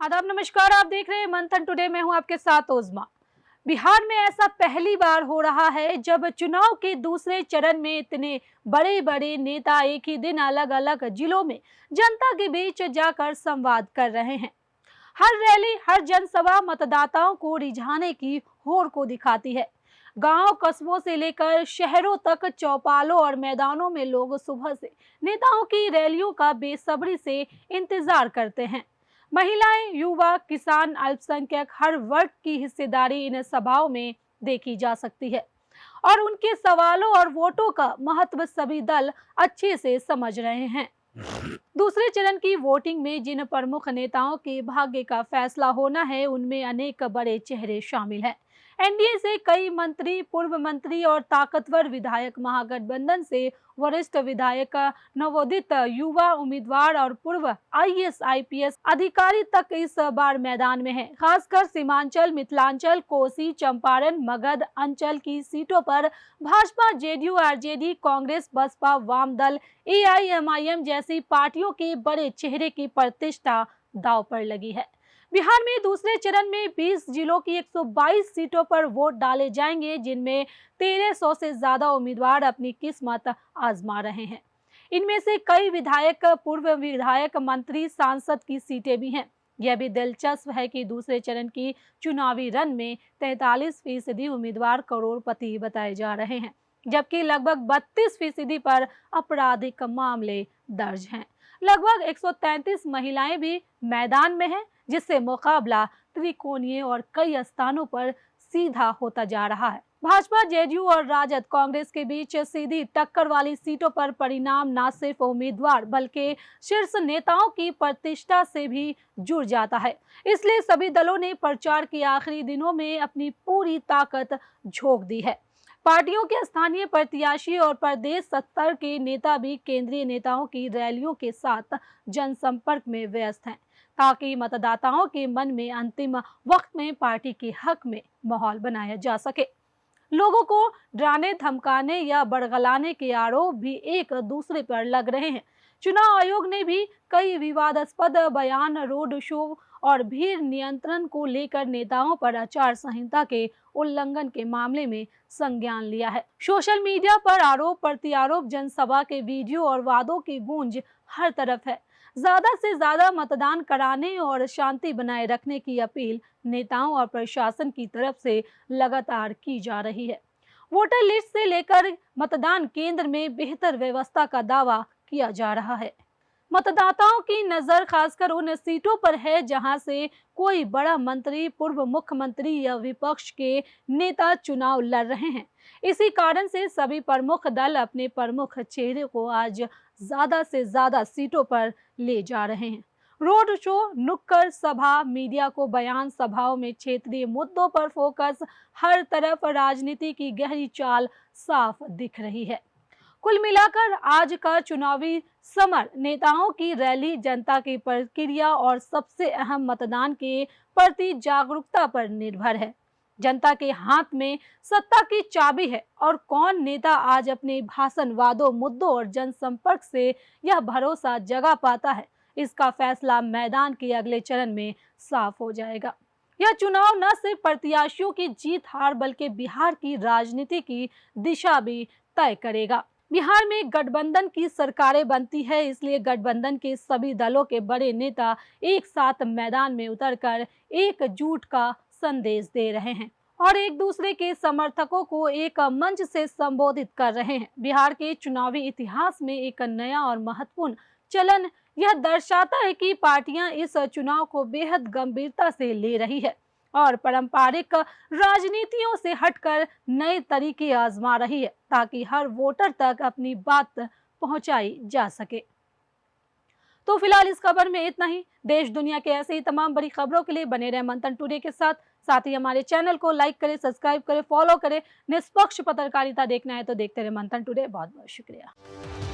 आदाब नमस्कार, आप देख रहे हैं मंथन टुडे। मैं हूं आपके साथ ओजमा। बिहार में ऐसा पहली बार हो रहा है जब चुनाव के दूसरे चरण में इतने बड़े बड़े नेता एक ही दिन अलग अलग जिलों में जनता के बीच जाकर संवाद कर रहे हैं। हर रैली, हर जनसभा मतदाताओं को रिझाने की होड़ को दिखाती है। गांव कस्बों से लेकर शहरों तक चौपालों और मैदानों में लोग सुबह से नेताओं की रैलियों का बेसब्री से इंतजार करते हैं। महिलाएं, युवा, किसान, अल्पसंख्यक, हर वर्ग की हिस्सेदारी इन सभाओं में देखी जा सकती है और उनके सवालों और वोटों का महत्व सभी दल अच्छे से समझ रहे हैं। दूसरे चरण की वोटिंग में जिन प्रमुख नेताओं के भाग्य का फैसला होना है, उनमें अनेक बड़े चेहरे शामिल हैं। एनडीए से कई मंत्री, पूर्व मंत्री और ताकतवर विधायक, महागठबंधन से वरिष्ठ विधायक, नवोदित युवा उम्मीदवार और पूर्व आईएएस आईपीएस अधिकारी तक इस बार मैदान में हैं। खासकर सीमांचल, मिथिलांचल, कोसी, चंपारण, मगध अंचल की सीटों पर भाजपा, जेडीयू, आरजेडी, कांग्रेस, बसपा, वाम दल, एआईएमआईएम जैसी पार्टियों के बड़े चेहरे की प्रतिष्ठा दांव पर लगी है। बिहार में दूसरे चरण में 20 जिलों की 122 सीटों पर वोट डाले जाएंगे, जिनमें 1300 से ज्यादा उम्मीदवार अपनी किस्मत आजमा रहे हैं। इनमें से कई विधायक, पूर्व विधायक, मंत्री, सांसद की सीटें भी हैं। यह भी दिलचस्प है कि दूसरे चरण की चुनावी रण में 43% उम्मीदवार करोड़पति बताए जा रहे हैं, जबकि लगभग 32% पर आपराधिक मामले दर्ज हैं। लगभग 133 महिलाएं भी मैदान में हैं, जिससे मुकाबला त्रिकोणीय और कई स्थानों पर सीधा होता जा रहा है। भाजपा, जेडीयू और राजद कांग्रेस के बीच सीधी टक्कर वाली सीटों पर परिणाम न सिर्फ उम्मीदवार बल्कि शीर्ष नेताओं की प्रतिष्ठा से भी जुड़ जाता है। इसलिए सभी दलों ने प्रचार के आखिरी दिनों में अपनी पूरी ताकत झोंक दी है। पार्टियों के स्थानीय प्रत्याशी और प्रदेश स्तर के नेता भी केंद्रीय नेताओं की रैलियों के साथ जनसंपर्क में व्यस्त हैं, ताकि मतदाताओं के मन में अंतिम वक्त में पार्टी के हक में माहौल बनाया जा सके। लोगों को डराने, धमकाने या बरगलाने के आरोप भी एक दूसरे पर लग रहे हैं। चुनाव आयोग ने भी कई विवादास्पद बयान, रोड शो और भीड़ नियंत्रण को लेकर नेताओं पर आचार संहिता के उल्लंघन के मामले में संज्ञान लिया है। सोशल मीडिया पर आरोप प्रत्यारोप, जनसभा के वीडियो और वादों की गूंज हर तरफ है। ज्यादा से ज्यादा मतदान कराने और शांति बनाए रखने की अपील नेताओं और प्रशासन की तरफ से लगातार की जा रही है। वोटर लिस्ट से लेकर मतदान केंद्र में बेहतर व्यवस्था का दावा किया जा रहा है। मतदाताओं की नजर खासकर उन सीटों पर है जहां से कोई बड़ा मंत्री, पूर्व मुख्यमंत्री या विपक्ष के नेता चुनाव लड़ रहे हैं। इसी कारण से सभी प्रमुख दल अपने प्रमुख चेहरे को आज ज्यादा से ज्यादा सीटों पर ले जा रहे हैं। रोड शो, नुक्कड़ सभा, मीडिया को बयान, सभाओं में क्षेत्रीय मुद्दों पर फोकस, हर तरफ राजनीति की गहरी चाल साफ दिख रही है। कुल मिलाकर आज का चुनावी समर नेताओं की रैली, जनता की प्रक्रिया और सबसे अहम मतदान के प्रति जागरूकता पर निर्भर है। जनता के हाथ में सत्ता की चाबी है और कौन नेता आज अपने भाषण, वादों, मुद्दों और जनसंपर्क से यह भरोसा जगा पाता है, इसका फैसला मैदान के अगले चरण में साफ हो जाएगा। यह चुनाव न सिर्फ प्रत्याशियों की जीत हार बल्कि बिहार की राजनीति की दिशा भी तय करेगा। बिहार में गठबंधन की सरकारें बनती है, इसलिए गठबंधन के सभी दलों के बड़े नेता एक साथ मैदान में उतरकर एकजुट का संदेश दे रहे हैं और एक दूसरे के समर्थकों को एक मंच से संबोधित कर रहे हैं। बिहार के चुनावी इतिहास में एक नया और महत्वपूर्ण चलन यह दर्शाता है कि पार्टियां इस चुनाव को बेहद गंभीरता से ले रही है और पारंपरिक राजनीतियों से हटकर नए तरीके आजमा रही है, ताकि हर वोटर तक अपनी बात पहुंचाई जा सके। तो फिलहाल इस खबर में इतना ही। देश दुनिया के ऐसे ही तमाम बड़ी खबरों के लिए बने रहे मंथन टुडे के साथ ही हमारे चैनल को लाइक करें, सब्सक्राइब करें, फॉलो करें। निष्पक्ष पत्रकारिता देखना है तो देखते रहे मंथन टुडे। बहुत बहुत शुक्रिया।